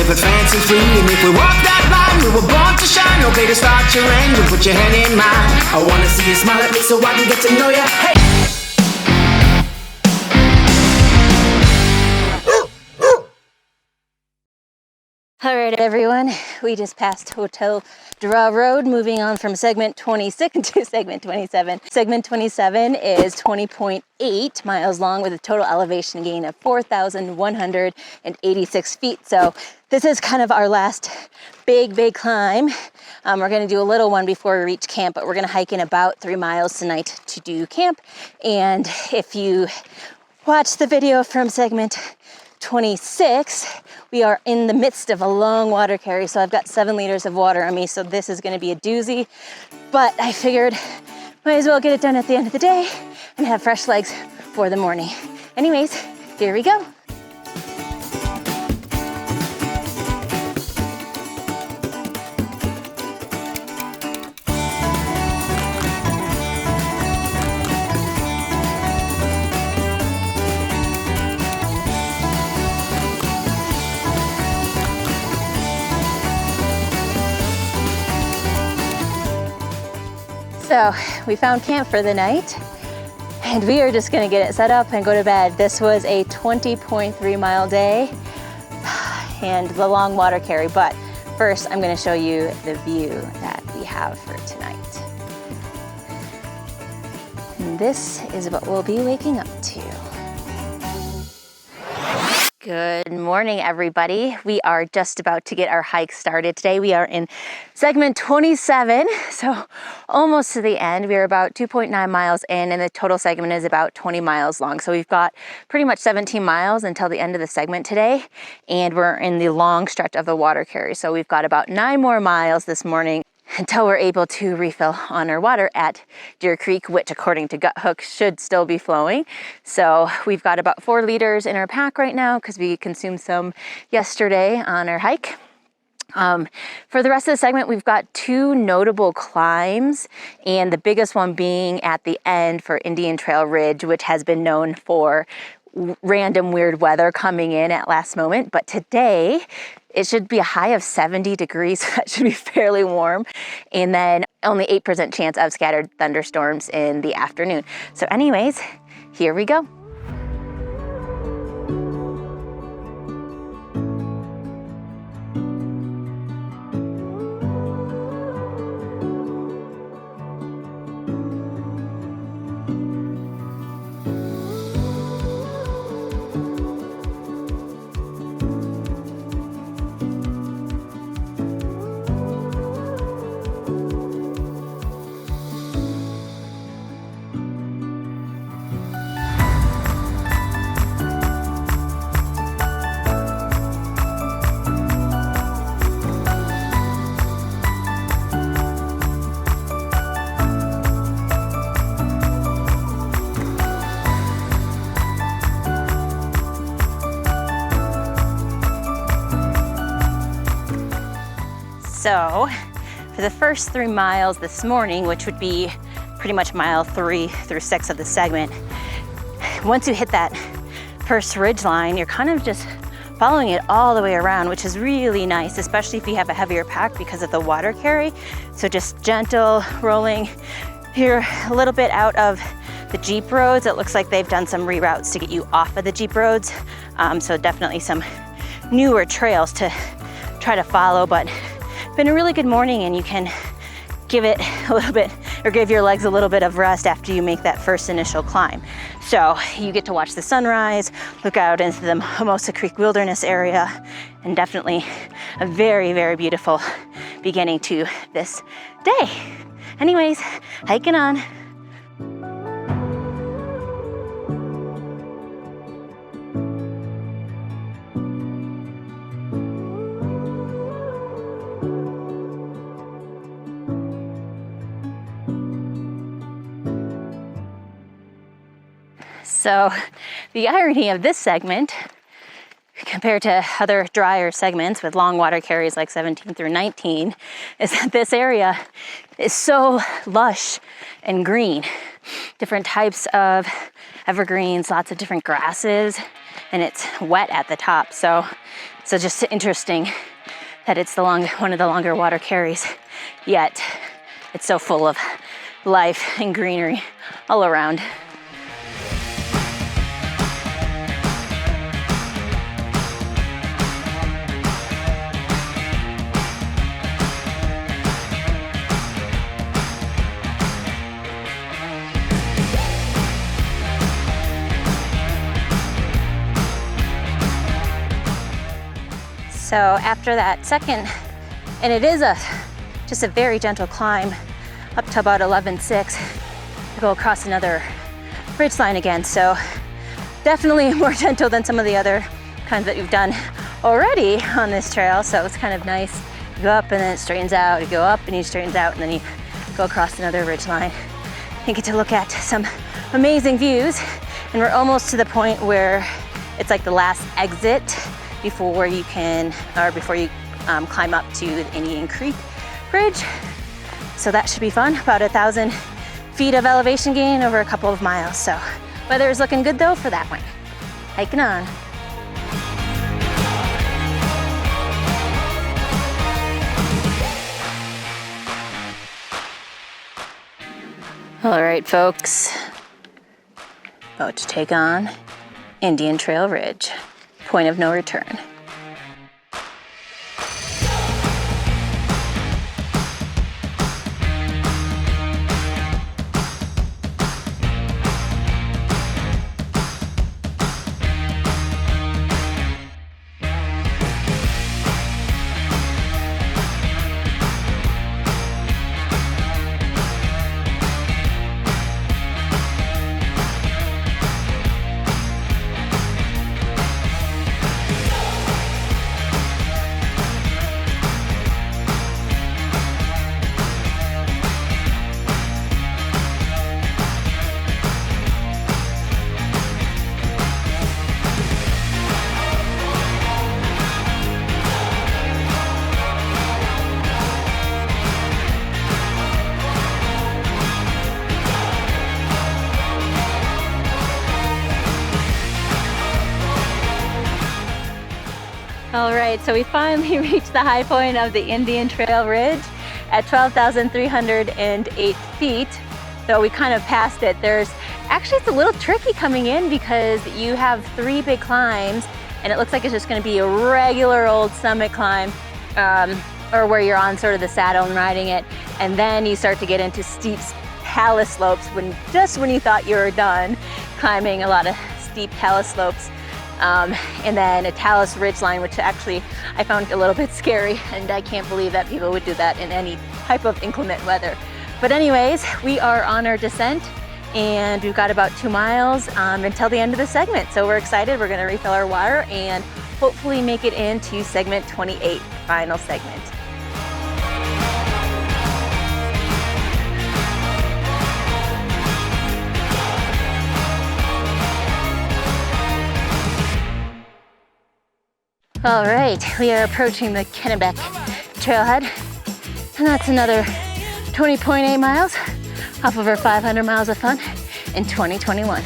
live with fancy free. And if we walk that line, we were born to shine. Okay, to start your engine, put your hand in mine. I wanna see you smile at me so I can get to know you. Hey! All right, everyone, we just passed Hotel Dra Road, moving on from segment 26 to segment 27. Segment 27 is 20.8 miles long with a total elevation gain of 4,186 feet. So this is kind of our last big climb. We're gonna do a little one before we reach camp, but we're gonna hike in about 3 miles tonight to do camp. And if you watch the video from segment 26, we are in the midst of a long water carry, so I've got 7 liters of water on me, so this is gonna be a doozy, but I figured might as well get it done at the end of the day and have fresh legs for the morning. Anyways, here we go. So we found camp for the night and we are just gonna get it set up and go to bed. This was a 20.3 mile day and the long water carry, but first I'm gonna show you the view that we have for tonight. And this is what we'll be waking up to. Good morning, everybody. We are just about to get our hike started today. We are in segment 27, so almost to the end. We are about 2.9 miles in, and the total segment is about 20 miles long. So we've got pretty much 17 miles until the end of the segment today, and we're in the long stretch of the water carry. So we've got about 9 more miles this morning until we're able to refill on our water at Deer Creek, which according to Gut Hook should still be flowing. So we've got about 4 liters in our pack right now because we consumed some yesterday on our hike. For the rest of the segment, we've got 2 notable climbs, and the biggest one being at the end for Indian Trail Ridge, which has been known for random weird weather coming in at last moment. But today, it should be a high of 70 degrees. That should be fairly warm. And then only 8% chance of scattered thunderstorms in the afternoon. So anyways, here we go. So for the first 3 miles this morning, which would be pretty much mile 3 through 6 of the segment, once you hit that first ridge line, you're kind of just following it all the way around, which is really nice, especially if you have a heavier pack because of the water carry. So just gentle rolling. You're a little bit out of the Jeep roads. It looks like they've done some reroutes to get you off of the Jeep roads. So definitely some newer trails to try to follow, but been a really good morning, and you can give it a little bit, or give your legs a little bit of rest after you make that first initial climb. So you get to watch the sunrise, look out into the Hermosa Creek Wilderness area, and definitely a very beautiful beginning to this day. Anyways, hiking on. So the irony of this segment compared to other drier segments with long water carries like 17 through 19 is that this area is so lush and green. Different types of evergreens, lots of different grasses, and it's wet at the top. So So just interesting that it's one of the longer water carries, yet it's so full of life and greenery all around. So after that second, and it is just a very gentle climb up to about 11.6, to go across another ridgeline again. So definitely more gentle than some of the other kinds that you've done already on this trail. So it's kind of nice. You go up and then it straightens out, you go up and it straightens out, and then you go across another ridgeline. You get to look at some amazing views, and we're almost to the point where it's like the last exit before you climb up to the Indian Creek Bridge. So that should be fun. About 1,000 feet of elevation gain over a couple of miles. So weather is looking good though for that one. Hiking on. All right, folks. About to take on Indian Trail Ridge. Point of no return. All right, so we finally reached the high point of the Indian Trail Ridge at 12,308 feet. So we kind of passed it. It's a little tricky coming in because you have 3 big climbs, and it looks like it's just gonna be a regular old summit climb, or where you're on sort of the saddle and riding it. And then you start to get into steep talus slopes when you thought you were done climbing a lot of steep talus slopes. And then a talus ridgeline, which actually I found a little bit scary, and I can't believe that people would do that in any type of inclement weather. But anyways, we are on our descent, and we've got about 2 miles until the end of the segment. So we're excited. We're gonna refill our water and hopefully make it into segment 28, final segment. All right, we are approaching the Kennebec Trailhead, and that's another 20.8 miles off of our 500 miles of fun in 2021.